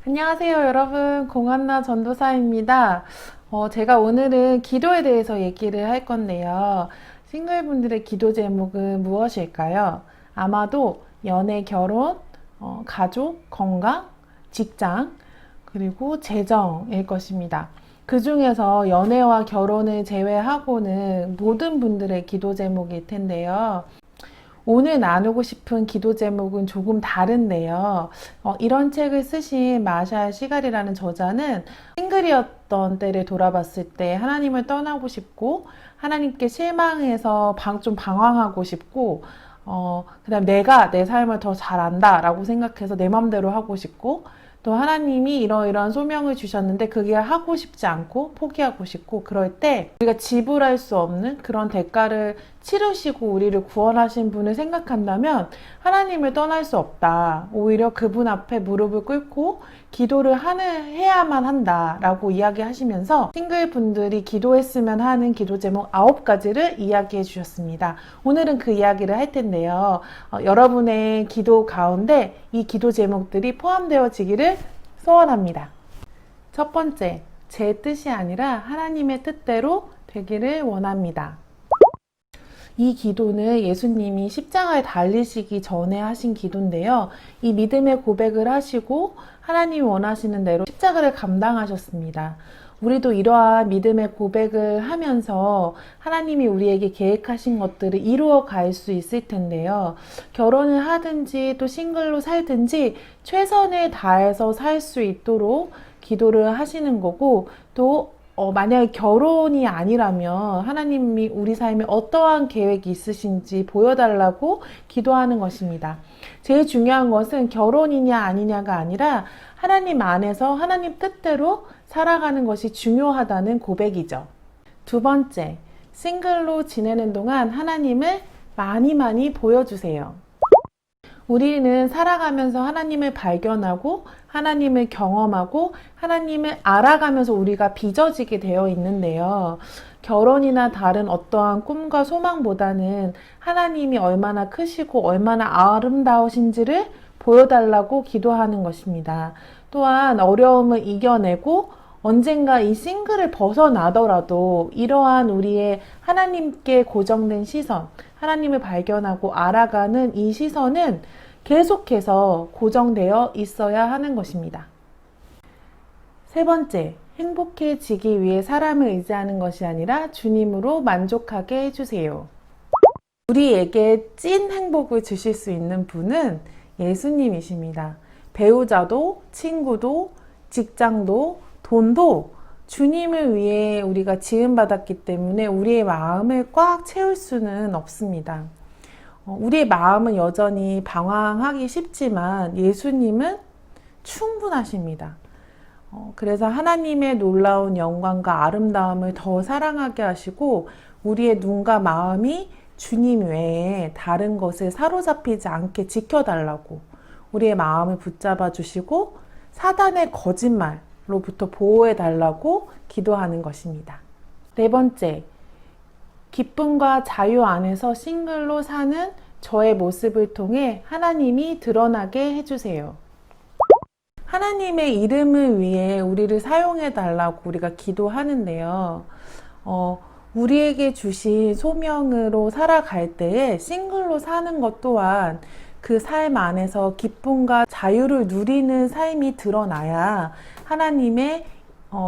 안녕하세요, 여러분. 공한나 전도사입니다. 제가 오늘은 기도에 대해서 얘기를 할 건데요. 싱글분들의 기도 제목은 무엇일까요? 아마도 연애, 결혼, 가족, 건강, 직장, 그리고 재정일 것입니다. 그 중에서 연애와 결혼을 제외하고는 모든 분들의 기도 제목일 텐데요. 오늘 나누고 싶은 기도 제목은 조금 다른데요. 이런 책을 쓰신 마샬 시갈이라는 저자는 싱글이었던 때를 돌아봤을 때 하나님을 떠나고 싶고 하나님께 실망해서 좀 방황하고 싶고 그다음 내가 내 삶을 더 잘 안다라고 생각해서 내 맘대로 하고 싶고 또 하나님이 이러이러한 소명을 주셨는데 그게 하고 싶지 않고 포기하고 싶고 그럴 때 우리가 지불할 수 없는 그런 대가를 치르시고 우리를 구원하신 분을 생각한다면 하나님을 떠날 수 없다. 오히려 그분 앞에 무릎을 꿇고 기도를 해야만 한다라고 이야기하시면서 싱글분들이 기도했으면 하는 기도 제목 9가지를 이야기해 주셨습니다. 오늘은 그 이야기를 할 텐데요. 여러분의 기도 가운데 이 기도 제목들이 포함되어지기를 소원합니다. 첫 번째, 제 뜻이 아니라 하나님의 뜻대로 되기를 원합니다. 이 기도는 예수님이 십자가에 달리시기 전에 하신 기도인데요. 이 믿음의 고백을 하시고 하나님이 원하시는 대로 십자가를 감당하셨습니다. 우리도 이러한 믿음의 고백을 하면서 하나님이 우리에게 계획하신 것들을 이루어 갈 수 있을 텐데요. 결혼을 하든지 또 싱글로 살든지 최선을 다해서 살 수 있도록 기도를 하시는 거고 또 만약에 결혼이 아니라면 하나님이 우리 삶에 어떠한 계획이 있으신지 보여달라고 기도하는 것입니다. 제일 중요한 것은 결혼이냐 아니냐가 아니라 하나님 안에서 하나님 뜻대로 살아가는 것이 중요하다는 고백이죠. 두 번째, 싱글로 지내는 동안 하나님을 많이 보여주세요. 우리는 살아가면서 하나님을 발견하고 하나님을 경험하고 하나님을 알아가면서 우리가 빚어지게 되어 있는데요. 결혼이나 다른 어떠한 꿈과 소망보다는 하나님이 얼마나 크시고 얼마나 아름다우신지를 보여달라고 기도하는 것입니다. 또한 어려움을 이겨내고 언젠가 이 싱글을 벗어나더라도 이러한 우리의 하나님께 고정된 시선, 하나님을 발견하고 알아가는 이 시선은 계속해서 고정되어 있어야 하는 것입니다. 세 번째, 행복해지기 위해 사람을 의지하는 것이 아니라 주님으로 만족하게 해주세요. 우리에게 찐 행복을 주실 수 있는 분은 예수님이십니다. 배우자도, 친구도, 직장도, 돈도 주님을 위해 우리가 지음받았기 때문에 우리의 마음을 꽉 채울 수는 없습니다. 우리의 마음은 여전히 방황하기 쉽지만 예수님은 충분하십니다. 그래서 하나님의 놀라운 영광과 아름다움을 더 사랑하게 하시고 우리의 눈과 마음이 주님 외에 다른 것에 사로잡히지 않게 지켜달라고 우리의 마음을 붙잡아 주시고 사단의 거짓말로부터 보호해 달라고 기도하는 것입니다. 네 번째, 기쁨과 자유 안에서 싱글로 사는 저의 모습을 통해 하나님이 드러나게 해주세요. 하나님의 이름을 위해 우리를 사용해 달라고 우리가 기도하는데요. 우리에게 주신 소명으로 살아갈 때에 싱글로 사는 것 또한 그 삶 안에서 기쁨과 자유를 누리는 삶이 드러나야 하나님의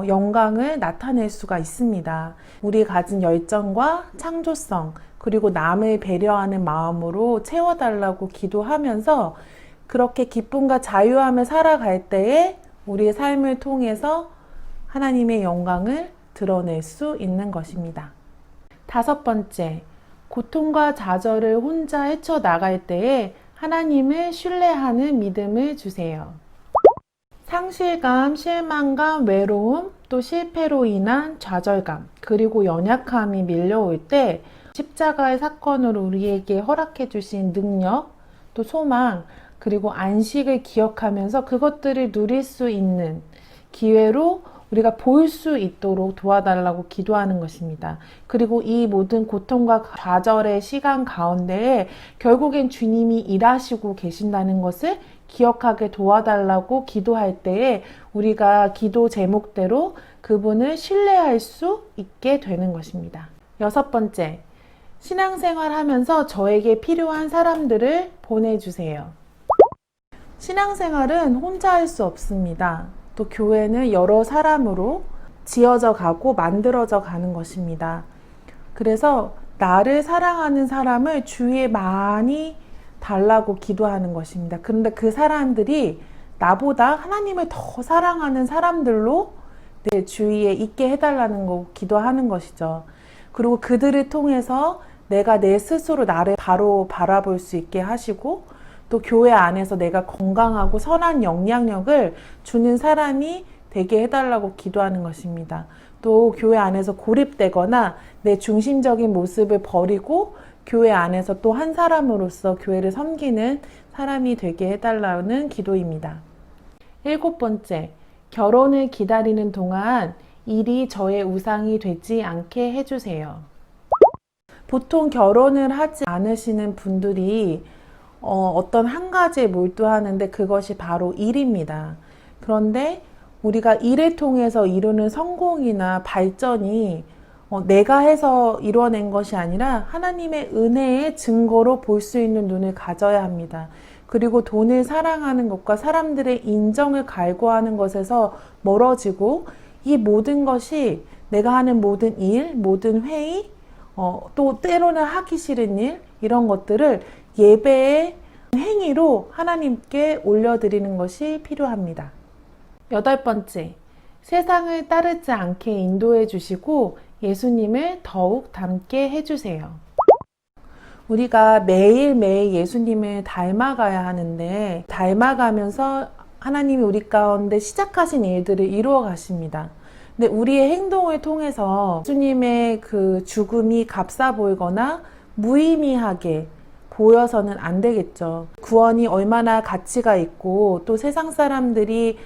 영광을 나타낼 수가 있습니다. 우리 가진 열정과 창조성 그리고 남을 배려하는 마음으로 채워달라고 기도하면서 그렇게 기쁨과 자유함을 살아갈 때에 우리의 삶을 통해서 하나님의 영광을 드러낼 수 있는 것입니다. 다섯 번째, 고통과 좌절을 혼자 헤쳐나갈 때에 하나님을 신뢰하는 믿음을 주세요. 상실감, 실망감, 외로움, 또 실패로 인한 좌절감, 그리고 연약함이 밀려올 때 십자가의 사건으로 우리에게 허락해 주신 능력, 또 소망, 그리고 안식을 기억하면서 그것들을 누릴 수 있는 기회로 우리가 볼 수 있도록 도와달라고 기도하는 것입니다. 그리고 이 모든 고통과 좌절의 시간 가운데에 결국엔 주님이 일하시고 계신다는 것을 기억하게 도와달라고 기도할 때에 우리가 기도 제목대로 그분을 신뢰할 수 있게 되는 것입니다. 6번째, 신앙생활 하면서 저에게 필요한 사람들을 보내주세요. 신앙생활은 혼자 할 수 없습니다. 또 교회는 여러 사람으로 지어져 가고 만들어져 가는 것입니다. 그래서 나를 사랑하는 사람을 주위에 많이 달라고 기도하는 것입니다. 그런데 그 사람들이 나보다 하나님을 더 사랑하는 사람들로 내 주위에 있게 해달라는 거 기도하는 것이죠. 그리고 그들을 통해서 내가 내 스스로 나를 바로 바라볼 수 있게 하시고 또 교회 안에서 내가 건강하고 선한 영향력을 주는 사람이 되게 해달라고 기도하는 것입니다. 또 교회 안에서 고립되거나 내 중심적인 모습을 버리고 교회 안에서 또 한 사람으로서 교회를 섬기는 사람이 되게 해달라는 기도입니다. 7번째, 결혼을 기다리는 동안 일이 저의 우상이 되지 않게 해주세요. 보통 결혼을 하지 않으시는 분들이 어떤 한 가지에 몰두하는데 그것이 바로 일입니다. 그런데 우리가 일을 통해서 이루는 성공이나 발전이 내가 해서 이뤄낸 것이 아니라 하나님의 은혜의 증거로 볼 수 있는 눈을 가져야 합니다. 그리고 돈을 사랑하는 것과 사람들의 인정을 갈구하는 것에서 멀어지고 이 모든 것이 내가 하는 모든 일, 모든 회의, 또 때로는 하기 싫은 일, 이런 것들을 예배의 행위로 하나님께 올려드리는 것이 필요합니다. 8번째, 세상을 따르지 않게 인도해 주시고 예수님을 더욱 닮게 해주세요. 우리가 매일매일 예수님을 닮아가야 하는데 닮아가면서 하나님이 우리 가운데 시작하신 일들을 이루어 가십니다. 근데 우리의 행동을 통해서 예수님의 그 죽음이 값싸 보이거나 무의미하게 보여서는 안 되겠죠. 구원이 얼마나 가치가 있고 또 세상 사람들이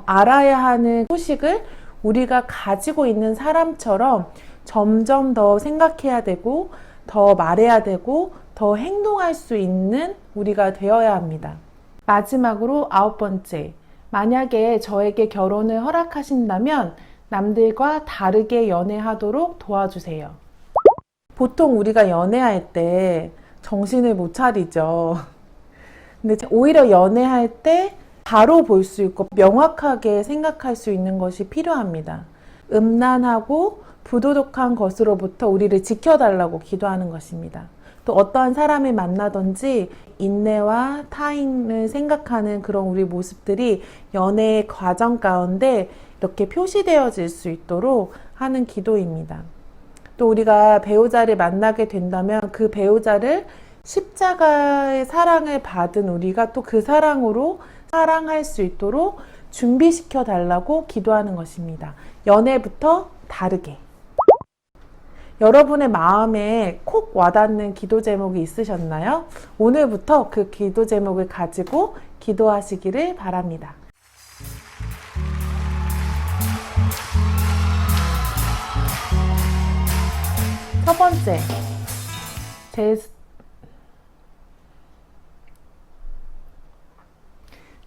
알아야 하는 소식을 우리가 가지고 있는 사람처럼 점점 더 생각해야 되고 더 말해야 되고 더 행동할 수 있는 우리가 되어야 합니다. 마지막으로 9번째, 만약에 저에게 결혼을 허락하신다면 남들과 다르게 연애하도록 도와주세요. 보통 우리가 연애할 때 정신을 못 차리죠. 근데 오히려 연애할 때 바로 볼 수 있고 명확하게 생각할 수 있는 것이 필요합니다. 음란하고 부도덕한 것으로부터 우리를 지켜달라고 기도하는 것입니다. 또 어떠한 사람을 만나든지 인내와 타인을 생각하는 그런 우리 모습들이 연애의 과정 가운데 이렇게 표시되어질 수 있도록 하는 기도입니다. 또 우리가 배우자를 만나게 된다면 그 배우자를 십자가의 사랑을 받은 우리가 또 그 사랑으로 사랑할 수 있도록 준비시켜 달라고 기도하는 것입니다. 연애부터 다르게. 여러분의 마음에 콕 와닿는 기도 제목이 있으셨나요? 오늘부터 그 기도 제목을 가지고 기도하시기를 바랍니다.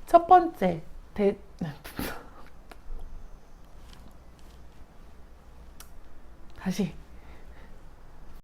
첫 번째, 다시